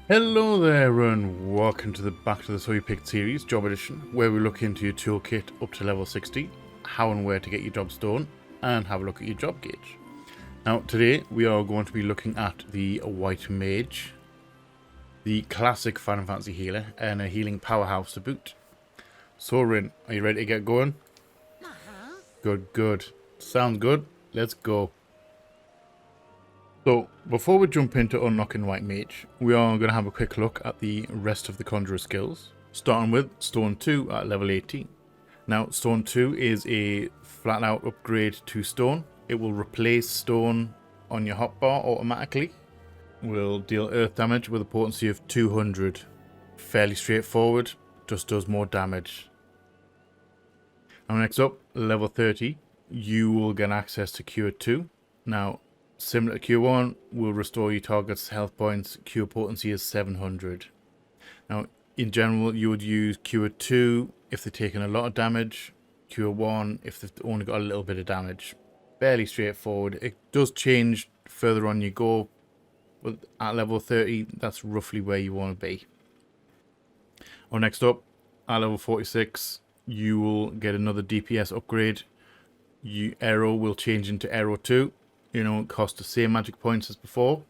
Hello there and welcome to the Back to the So You Picked series, Job Edition, where we look into your toolkit up to level 60, how and where to get your jobstone, and have a look at your job gauge. Now today we are going to be looking at the White Mage, the classic Final Fantasy healer, and a healing powerhouse to boot. So Rin, are you ready to get going? Good. Sounds good. Let's go. So, before we jump into unlocking White Mage, we are going to have a quick look at the rest of the Conjurer Skills, starting with Stone 2 at level 18. Now, Stone 2 is a flat out upgrade to Stone. It will replace Stone on your hotbar automatically. Will deal earth damage with a potency of 200. Fairly straightforward, just does more damage. Now next up, level 30, you will get access to Cure 2. Now, similar to Cure 1, will restore your target's health points. Cure potency is 700. Now, in general, you would use Cure 2 if they're taking a lot of damage. Cure 1 if they've only got a little bit of damage. Fairly straightforward. It does change further on you go, but at level 30, that's roughly where you want to be. Next up, at level 46, you will get another DPS upgrade. Arrow will change into Arrow 2. It costs the same magic points as before,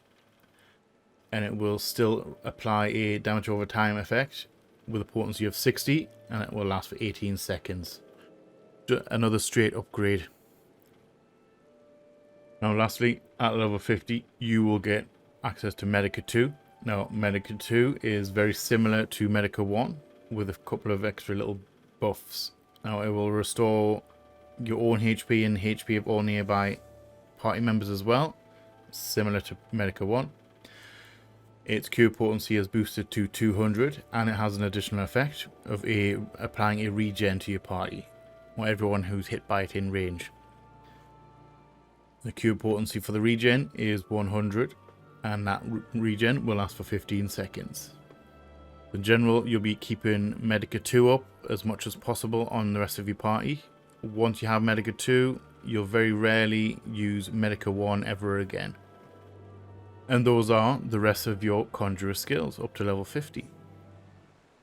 and it will still apply a damage over time effect with a potency of 60, and it will last for 18 seconds. Another straight upgrade. Now lastly, at level 50, you will get access to Medica 2. Now Medica 2 is very similar to Medica 1 with a couple of extra little buffs. Now it will restore your own HP and HP of all nearby party members as well, similar to Medica 1. Its cure potency is boosted to 200, and it has an additional effect of applying a regen to your party or everyone who's hit by it in range. The cure potency for the regen is 100, and that regen will last for 15 seconds. In general, you'll be keeping Medica 2 up as much as possible on the rest of your party. Once you have Medica 2, you'll very rarely use Medica 1 ever again. And those are the rest of your Conjurer Skills up to level 50.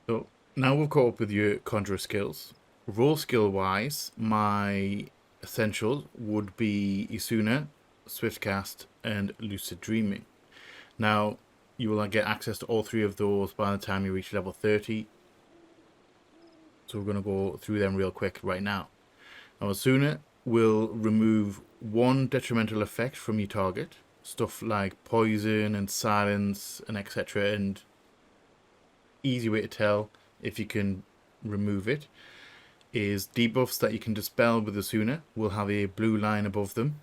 So now we've caught up with your Conjurer Skills. Role skill wise, my essentials would be Isuna, Swiftcast, and Lucid Dreaming. Now, you will get access to all three of those by the time you reach level 30. So we're going to go through them real quick right now. Now, Isuna will remove one detrimental effect from your target. Stuff like poison and silence and etc. And easy way to tell if you can remove it is debuffs that you can dispel with Isuna will have a blue line above them.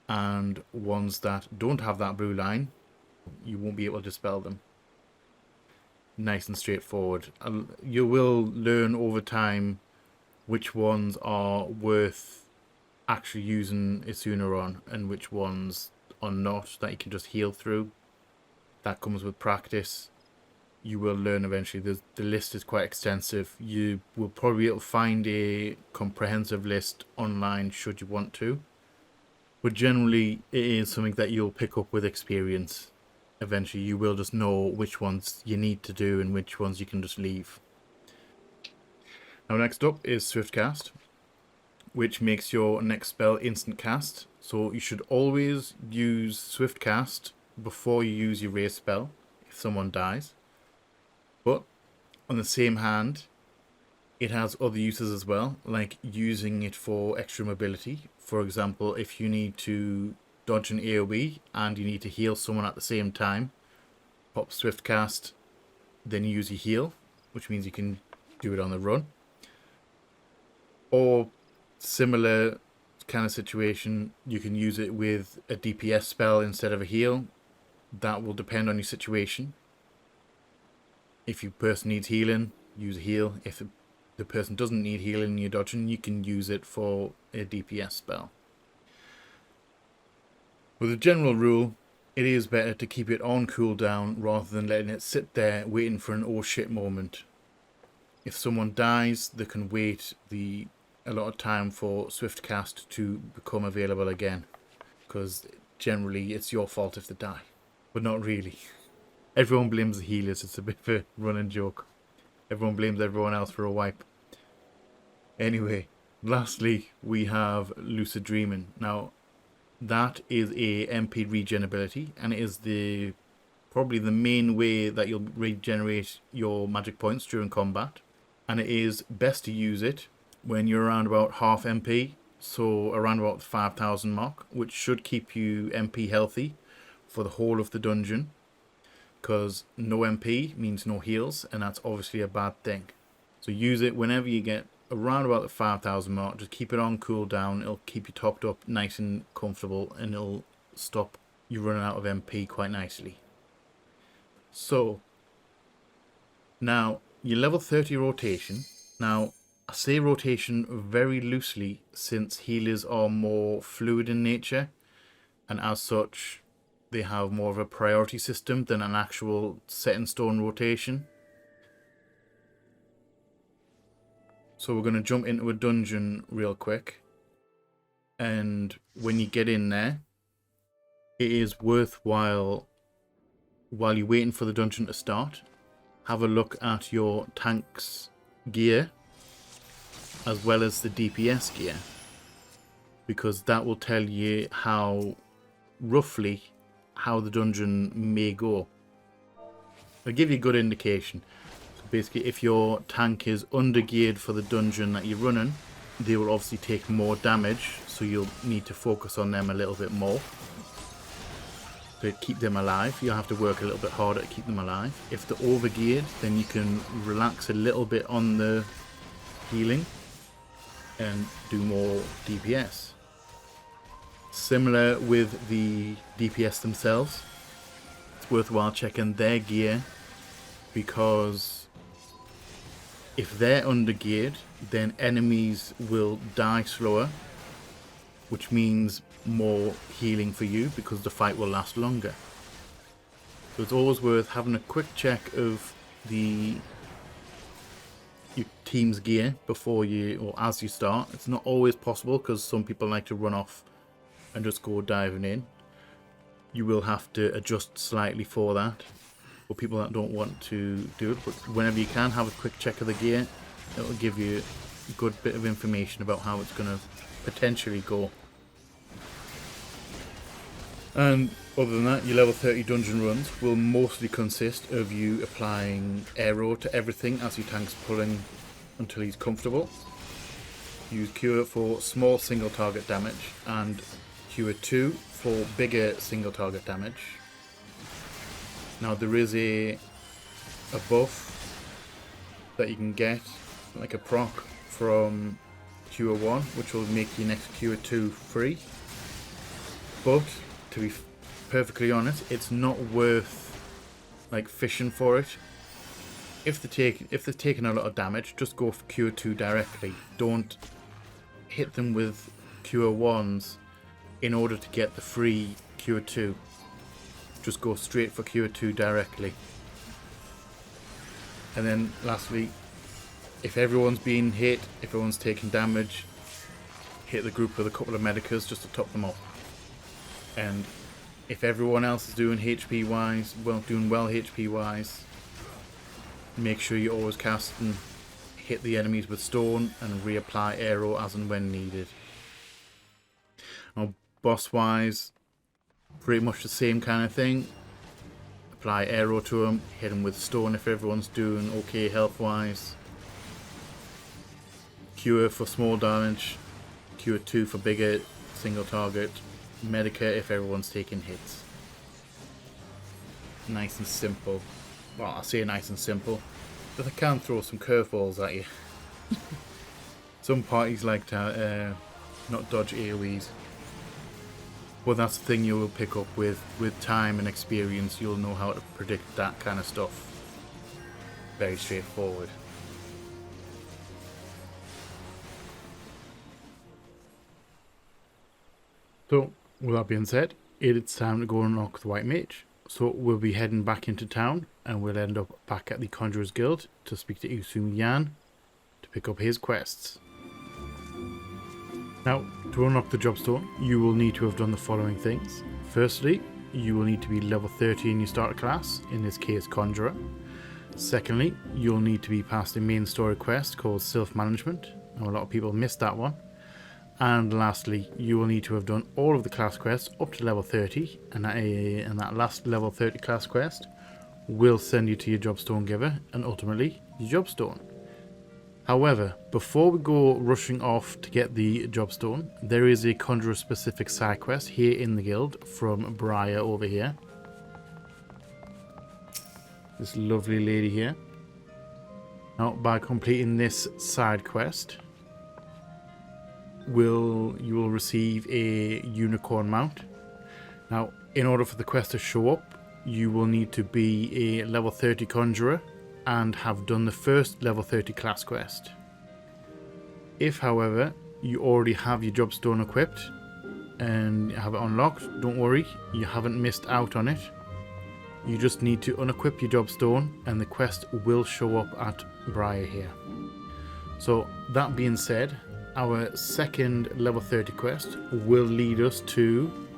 And ones that don't have that blue line, you won't be able to dispel them. Nice and straightforward. You will learn over time which ones are worth actually using Isuna on and which ones are not, that you can just heal through. That comes with practice. You will learn eventually. The list is quite extensive. You will probably be able to find a comprehensive list online should you want to. But generally, it is something that you'll pick up with experience. Eventually, you will just know which ones you need to do and which ones you can just leave. Now next up is Swiftcast, which makes your next spell instant cast. So you should always use Swiftcast before you use your raise spell if someone dies. But on the same hand, it has other uses as well, like using it for extra mobility. For example, if you need to dodge an AoE and you need to heal someone at the same time, pop Swiftcast, then use your heal, which means you can do it on the run. Or similar kind of situation, you can use it with a DPS spell instead of a heal. That will depend on your situation. If your person needs healing, use a heal. If the person doesn't need healing and you're dodging, you can use it for a DPS spell. With a general rule, it is better to keep it on cooldown rather than letting it sit there waiting for an oh shit moment. If someone dies, they can wait a lot of time for Swiftcast to become available again, because generally it's your fault if they die, but not really. Everyone blames the healers. It's a bit of a running joke. Everyone blames everyone else for a wipe. Anyway, lastly, we have Lucid Dreaming. Now, that is a MP regen ability, and it is probably the main way that you'll regenerate your magic points during combat. And it is best to use it when you're around about half MP, so around about the 5,000 mark, which should keep you MP healthy for the whole of the dungeon, because no MP means no heals, and that's obviously a bad thing. So use it whenever you get around about the 5,000 mark. Just keep it on cooldown. It'll keep you topped up nice and comfortable, and it'll stop you running out of MP quite nicely. So now your level 30 rotation. Now I say rotation very loosely, since healers are more fluid in nature, and as such they have more of a priority system than an actual set in stone rotation. So we're going to jump into a dungeon real quick, and when you get in there, it is worthwhile, while you're waiting for the dungeon to start, have a look at your tank's gear as well as the DPS gear, because that will tell you roughly how the dungeon may go. It'll give you a good indication. So basically, if your tank is under geared for the dungeon that you're running, they will obviously take more damage, so you'll need to focus on them a little bit more to keep them alive. You'll have to work a little bit harder to keep them alive. If they're over geared, then you can relax a little bit on the healing and do more DPS. Similar with the DPS themselves, it's worthwhile checking their gear, because if they're under geared, then enemies will die slower, which means more healing for you, because the fight will last longer. So it's always worth having a quick check of your team's gear before or as you start. It's not always possible, because some people like to run off and just go diving in. You will have to adjust slightly for that, for people that don't want to do it. But whenever you can, have a quick check of the gear. It will give you a good bit of information about how it's going to potentially go. And other than that, your level 30 dungeon runs will mostly consist of you applying aero to everything as your tank's pulling until he's comfortable. Use Cure for small single target damage, and Cure 2 for bigger single target damage. Now there is a buff that you can get, like a proc from Cure 1, which will make your next Cure 2 free. But to be perfectly honest, it's not worth like fishing for it. If they're taking a lot of damage, just go for Cure 2 directly. Don't hit them with Cure 1s in order to get the free Cure 2. Just go straight for Cure 2 directly. And then lastly, if everyone's being hit, if everyone's taking damage, hit the group with a couple of medicas just to top them up. And if everyone else is doing HP wise, doing well HP wise, make sure you always cast and hit the enemies with stone and reapply aero as and when needed. Now, boss wise, pretty much the same kind of thing. Apply aero to them, hit them with stone if everyone's doing okay health wise. Cure for small damage, Cure 2 for bigger single target, Medica if everyone's taking hits. Nice and simple. Well, I say nice and simple, but I can throw some curveballs at you. Some parties like to not dodge AoEs. Well, that's the thing you will pick up with time and experience. You'll know how to predict that kind of stuff. Very straightforward. So, with that being said, it's time to go and unlock the White Mage. So we'll be heading back into town, and we'll end up back at the Conjurer's Guild to speak to Usum Yan to pick up his quests. Now, to unlock the jobstone, you will need to have done the following things. Firstly, you will need to be level 30 in your starter class, in this case Conjurer. Secondly, you'll need to be past the main story quest called Self-Management. Now, a lot of people missed that one. And lastly, you will need to have done all of the class quests up to level 30, and that last level 30 class quest will send you to your jobstone giver and ultimately your jobstone. However, before we go rushing off to get the jobstone, there is a Conjurer specific side quest here in the guild from Briar over here. This lovely lady here. Now, by completing this side quest, you will receive a unicorn mount. Now, in order for the quest to show up, you will need to be a level 30 conjurer and have done the first level 30 class quest. If, however, you already have your jobstone equipped and have it unlocked, don't worry, you haven't missed out on it. You just need to unequip your jobstone and the quest will show up at Briar here. So, that being said, our second level 30 quest will lead us to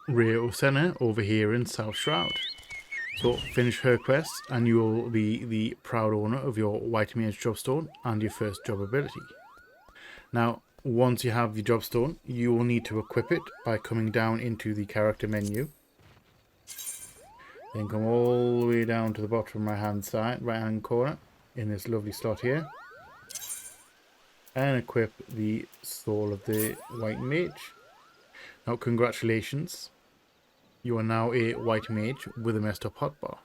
Rio Senna over here in South Shroud. So finish her quest and you will be the proud owner of your White Mage jobstone and your first job ability. Now, once you have your jobstone, you will need to equip it by coming down into the character menu. Then come all the way down to the bottom right hand corner in this lovely slot here. And equip the Soul of the White Mage. Now, congratulations. You are now a White Mage with a messed up hotbar.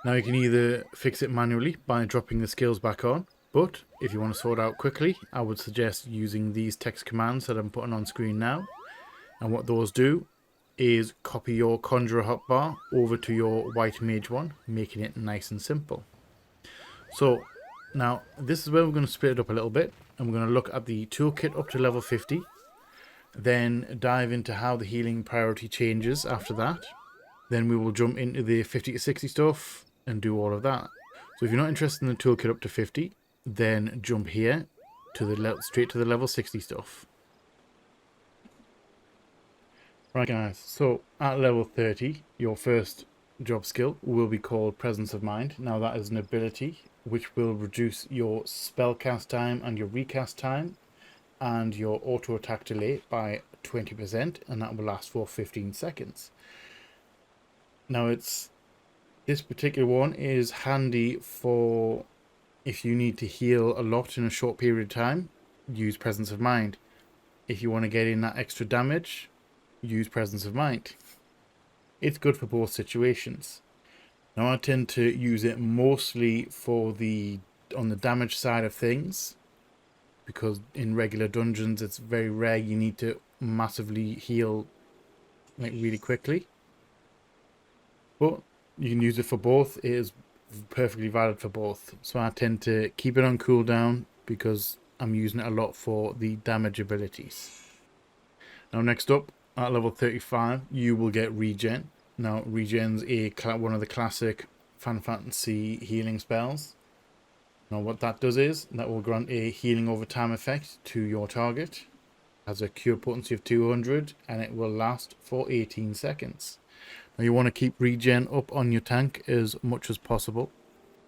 Now, you can either fix it manually by dropping the skills back on, but if you want to sort out quickly, I would suggest using these text commands that I'm putting on screen now. And what those do is copy your Conjurer hotbar over to your White Mage one, making it nice and simple. So, now, this is where we're going to split it up a little bit. And we're going to look at the toolkit up to level 50. Then dive into how the healing priority changes after that. Then we will jump into the 50 to 60 stuff and do all of that. So if you're not interested in the toolkit up to 50, then jump here to straight to the level 60 stuff. Right guys, so at level 30, your first job skill will be called Presence of Mind. Now that is an ability which will reduce your spell cast time and your recast time and your auto attack delay by 20%, and that will last for 15 seconds. Now this particular one is handy for if you need to heal a lot in a short period of time, use Presence of Mind. If you want to get in that extra damage, use Presence of Mind. It's good for both situations. Now I tend to use it mostly for on the damage side of things, because in regular dungeons it's very rare you need to massively heal like really quickly. But you can use it for both. It is perfectly valid for both. So I tend to keep it on cooldown because I'm using it a lot for the damage abilities. Now next up, at level 35, you will get Regen. Now, Regen's one of the classic Final Fantasy healing spells. Now, what that does is, that will grant a healing over time effect to your target. It has a cure potency of 200, and it will last for 18 seconds. Now, you want to keep Regen up on your tank as much as possible,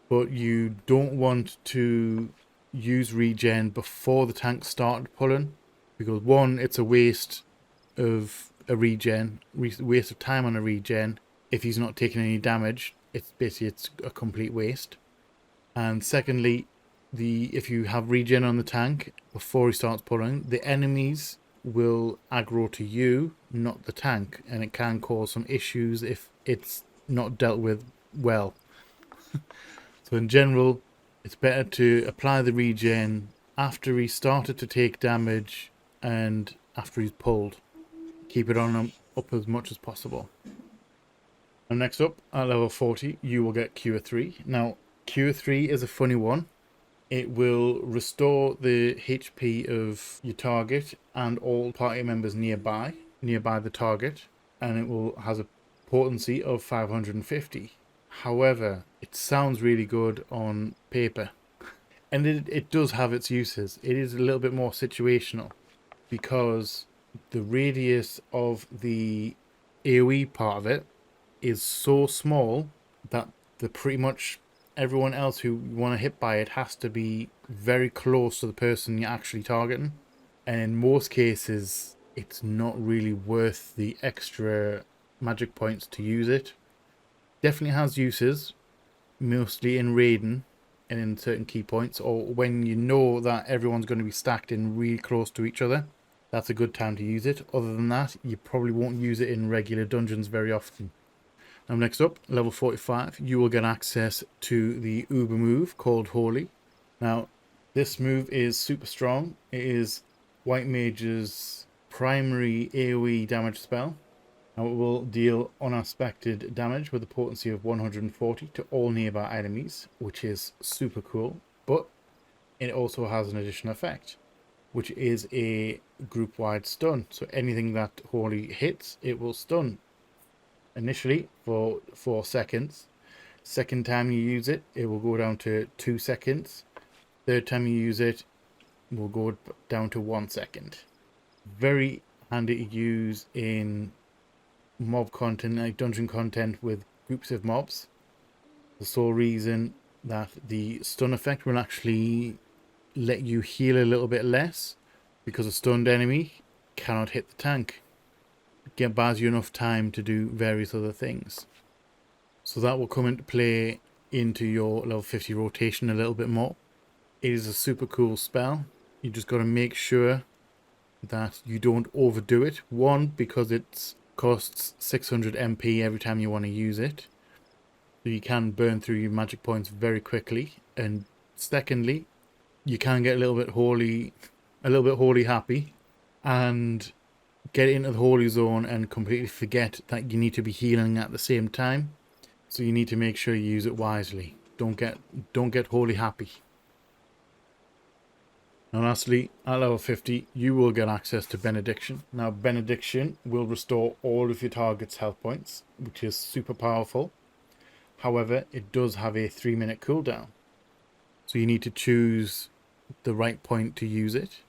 but you don't want to use Regen before the tank started pulling, because one, it's a waste of a regen, waste of time on a regen. If he's not taking any damage, it's a complete waste. And secondly, if you have regen on the tank before he starts pulling, the enemies will aggro to you, not the tank, and it can cause some issues if it's not dealt with well. So in general, it's better to apply the regen after he started to take damage and after he's pulled. Keep it on him up as much as possible. And next up, at level 40, you will get Cure 3. Now, Cure 3 is a funny one. It will restore the HP of your target and all party members nearby the target, and it has a potency of 550. However, it sounds really good on paper, and it does have its uses. It is a little bit more situational, because the radius of the AoE part of it is so small that pretty much everyone else who want to hit by it has to be very close to the person you're actually targeting. And in most cases, it's not really worth the extra magic points to use it. Definitely has uses, mostly in Regen and in certain key points, or when you know that everyone's going to be stacked in really close to each other. That's a good time to use it. Other than that, you probably won't use it in regular dungeons very often. Now next up, level 45, you will get access to the Uber move called Holy. Now, this move is super strong. It is White Mage's primary AoE damage spell. Now it will deal unaspected damage with a potency of 140 to all nearby enemies, which is super cool. But it also has an additional effect, which is a group-wide stun. So anything that Holy hits, it will stun. Initially for 4 seconds. Second time you use it, it will go down to 2 seconds. Third time you use it, will go down to 1 second. Very handy to use in mob content, like dungeon content with groups of mobs. The sole reason that the stun effect will actually let you heal a little bit less, because a stunned enemy cannot hit the tank. It buys you enough time to do various other things. So that will come into play into your level 50 rotation a little bit more. It is a super cool spell. You just got to make sure that you don't overdo it. One, because it costs 600 MP every time you want to use it, so you can burn through your magic points very quickly. And secondly, you can get a little bit holy happy and get into the holy zone and completely forget that you need to be healing at the same time. So you need to make sure you use it wisely. Don't get holy happy. And lastly, at level 50, you will get access to Benediction. Now, Benediction will restore all of your target's health points, which is super powerful. However, it does have a 3-minute cooldown. So you need to choose the right point to use it.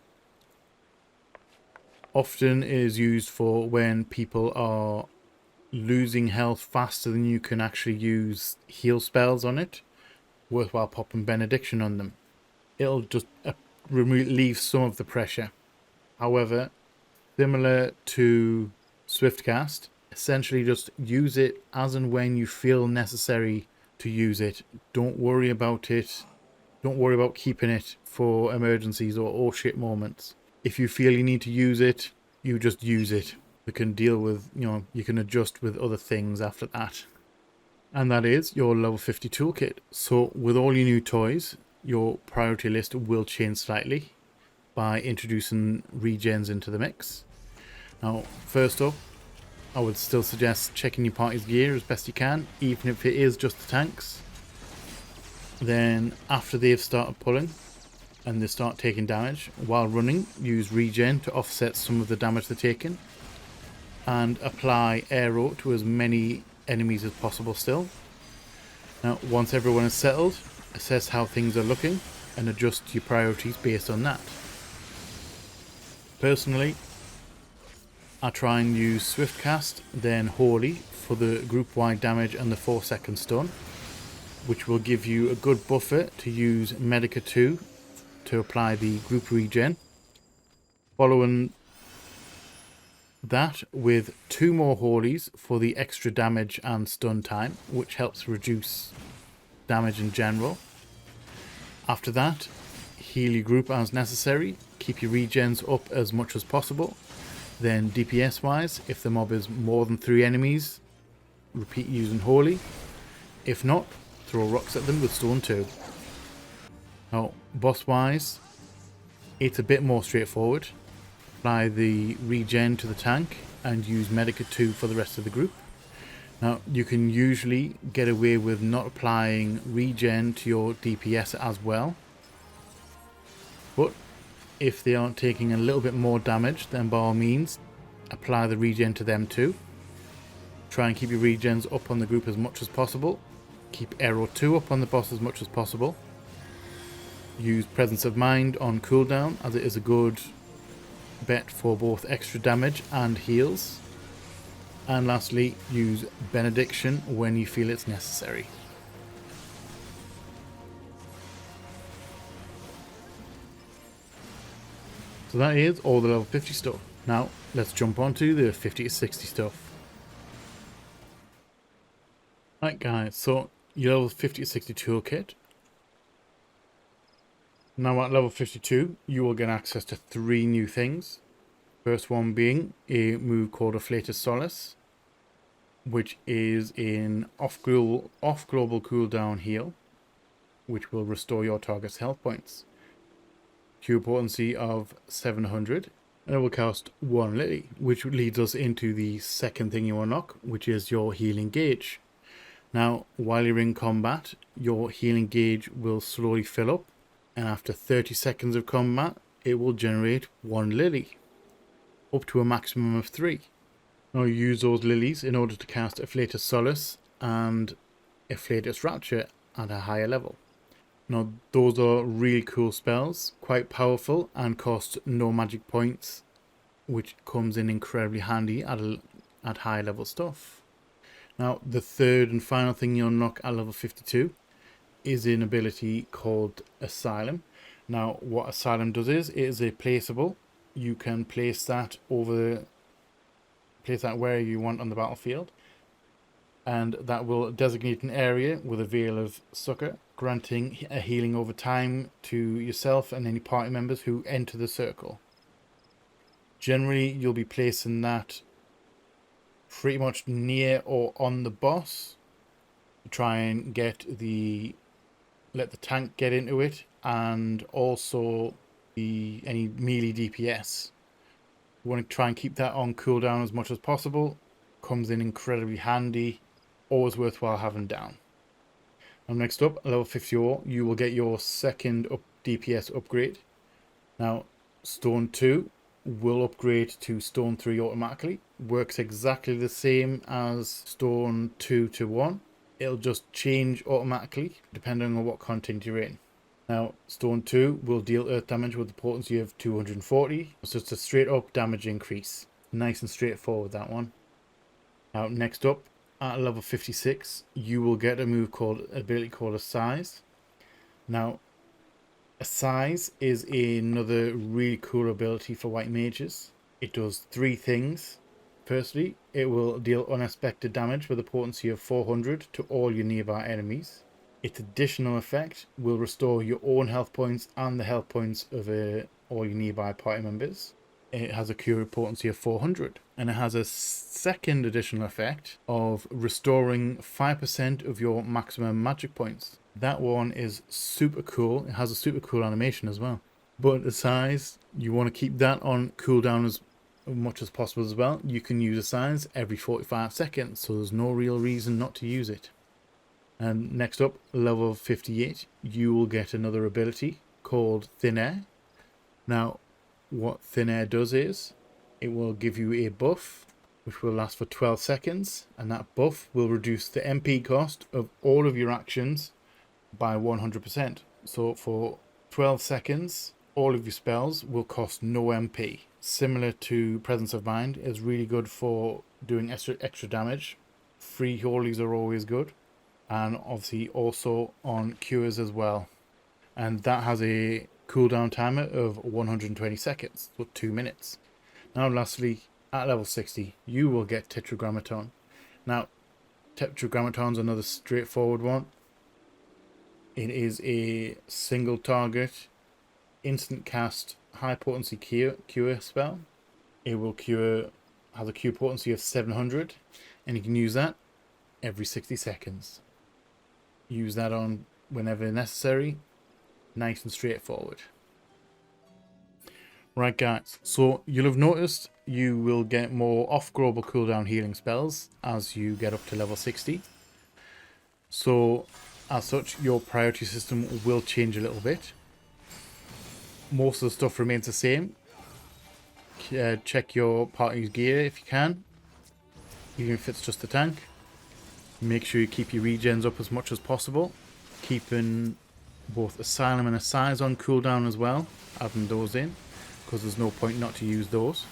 Often it is used for when people are losing health faster than you can actually use heal spells on it. Worthwhile popping Benediction on them. It'll just relieve some of the pressure. However, similar to Swiftcast, essentially just use it as and when you feel necessary to use it. Don't worry about it. Don't worry about keeping it for emergencies or oh shit moments. If you feel you need to use it, you just use it. You can deal with, you can adjust with other things after that. And that is your level 50 toolkit. So with all your new toys, your priority list will change slightly by introducing regens into the mix. Now, first up, I would still suggest checking your party's gear as best you can, even if it is just the tanks. Then, after they've started pulling and they start taking damage, while running, use regen to offset some of the damage they're taking, and apply aero to as many enemies as possible still. Now, once everyone is settled, assess how things are looking and adjust your priorities based on that. Personally, I try and use Swiftcast, then Holy for the group-wide damage and the 4-second stun, which will give you a good buffer to use Medica 2 to apply the group regen. Following that with 2 more Holies for the extra damage and stun time, which helps reduce damage in general. After that, heal your group as necessary, keep your regens up as much as possible. Then DPS wise, if the mob is more than 3 enemies, repeat using Holy. If not, throw rocks at them with Stone 2. Now, boss wise, it's a bit more straightforward. Apply the regen to the tank and use Medica 2 for the rest of the group. Now, you can usually get away with not applying regen to your DPS as well. But if they aren't taking a little bit more damage, then by all means, apply the regen to them too. Try and keep your regens up on the group as much as possible. Keep Aero 2 up on the boss as much as possible. Use Presence of Mind on cooldown, as it is a good bet for both extra damage and heals. And lastly, use Benediction when you feel it's necessary. So that is all the level 50 stuff. Now, let's jump on to the 50 to 60 stuff. Right guys, so your level 50 to 60 toolkit. Now at level 52, you will get access to 3 new things. First one being a move called Afflated Solace, which is an off-global cooldown heal, which will restore your target's health points. Cure potency of 700, and it will cost 1 lily, which leads us into the second thing you unlock, which is your healing gauge. Now, while you're in combat, your healing gauge will slowly fill up, and after 30 seconds of combat, it will generate 1 lily, up to a maximum of 3. Now you use those lilies in order to cast Afflated Solace and Afflated Rapture at a higher level. Now those are really cool spells, quite powerful and cost no magic points, which comes in incredibly handy at high level stuff. Now the third and final thing you unlock at level 52 is an ability called Asylum. Now what Asylum does is, it is a placeable. You can place that where you want on the battlefield, and that will designate an area with a veil of succor, granting a healing over time to yourself and any party members who enter the circle. Generally, you'll be placing that pretty much near or on the boss to try and let the tank get into it, and also any melee DPS. You want to try and keep that on cooldown as much as possible. Comes in incredibly handy, always worthwhile having down. And next up, level 54, you will get your second DPS upgrade. Now, Stone 2 will upgrade to Stone 3 automatically. Works exactly the same as Stone 2 to 1. It'll just change automatically depending on what content you're in. Now, Stone 2 will deal earth damage with a potency of 240, so it's a straight up damage increase. Nice and straightforward, that one. Now, next up, at level 56, you will get an ability called a Size. Now, a Size is another really cool ability for white mages. It does 3 things. Firstly, it will deal unexpected damage with a potency of 400 to all your nearby enemies. Its additional effect will restore your own health points and the health points of all your nearby party members. It has a cure potency of 400, and it has a second additional effect of restoring 5% of your maximum magic points. That one is super cool. It has a super cool animation as well. But the Size, you want to keep that on cooldown as much as possible as well. You can use a Size every 45 seconds, so there's no real reason not to use it. And next up, level 58, you will get another ability called Thin Air. Now, what Thin Air does is, it will give you a buff, which will last for 12 seconds, and that buff will reduce the MP cost of all of your actions by 100%. So for 12 seconds, all of your spells will cost no MP. Similar to Presence of Mind, is really good for doing extra damage. Free holies are always good. And obviously also on cures as well. And that has a cooldown timer of 120 seconds, so 2 minutes. Now lastly, at level 60, you will get Tetragrammaton. Now, Tetragrammaton's another straightforward one. It is a single target, instant cast, high potency cure spell. It will has a cure potency of 700, and you can use that every 60 seconds. Use that on whenever necessary. Nice and straightforward. Right guys, so you'll have noticed you will get more off-global cooldown healing spells as you get up to level 60. So as such, your priority system will change a little bit. Most of the stuff remains the same. Check your party's gear if you can, even if it's just the tank. Make sure you keep your regens up as much as possible, keeping both Asylum and a Size on cooldown as well, adding those in, because there's no point not to use those.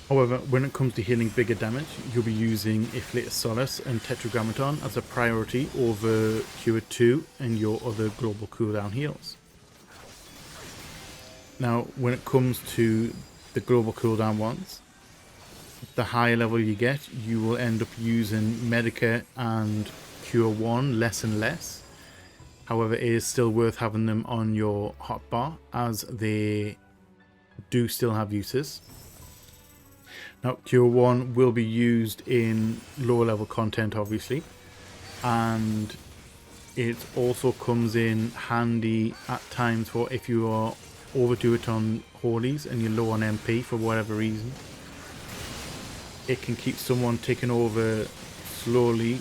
However, when it comes to healing bigger damage, you'll be using Afflatus Solace and Tetragrammaton as a priority over Cure 2 and your other global cooldown heals. Now, when it comes to the global cooldown ones, the higher level you get, you will end up using Medica and Cure 1 less and less. However, it is still worth having them on your hotbar as they do still have uses. Now, Cure 1 will be used in lower level content, obviously, and it also comes in handy at times for if you are overdo it on holies and you're low on MP for whatever reason. It can keep someone taking over slowly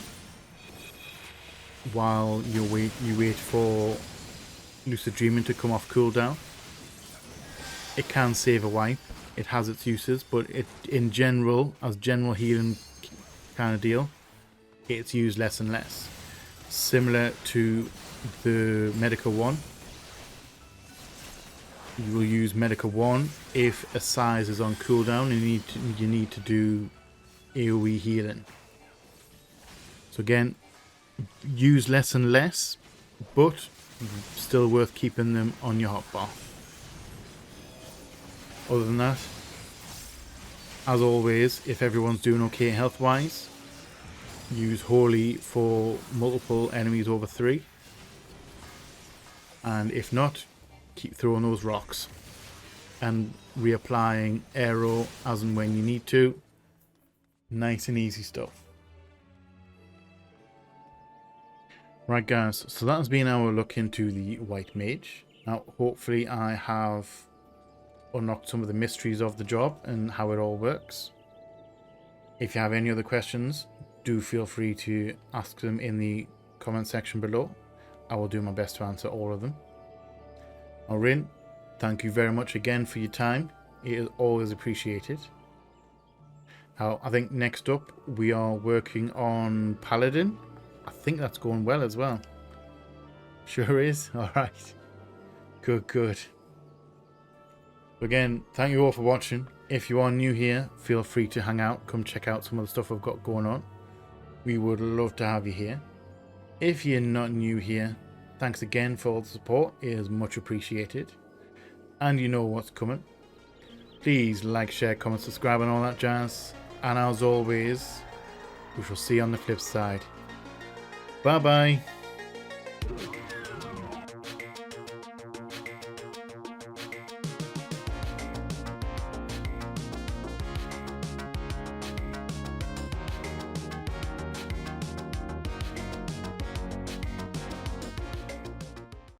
while you wait for Lucid Dreaming to come off cooldown. It can save a wipe. It has its uses, but it, in general, as general healing kind of deal, it's used less and less. Similar to the Medica 1. You will use Medica 1 if a size is on cooldown and you need to do AoE healing. So again, use less and less, but still worth keeping them on your hotbar. Other than that, as always, if everyone's doing okay health-wise, use Holy for multiple enemies over 3. And if not, keep throwing those rocks. And reapplying Aero as and when you need to. Nice and easy stuff. Right guys, so that has been our look into the White Mage. Now hopefully I have unlocked some of the mysteries of the job and how it all works. If you have any other questions, do feel free to ask them in the comment section below. I will do my best to answer all of them. Now Rin, thank you very much again for your time. It is always appreciated. Now I think next up we are working on Paladin. I think that's going well as well. Sure is. Alright. Good. Again, thank you all for watching. If you are new here, feel free to hang out. Come check out some of the stuff I've got going on. We would love to have you here. If you're not new here, thanks again for all the support. It is much appreciated. And you know what's coming. Please like, share, comment, subscribe and all that jazz. And as always, we shall see you on the flip side. Bye bye.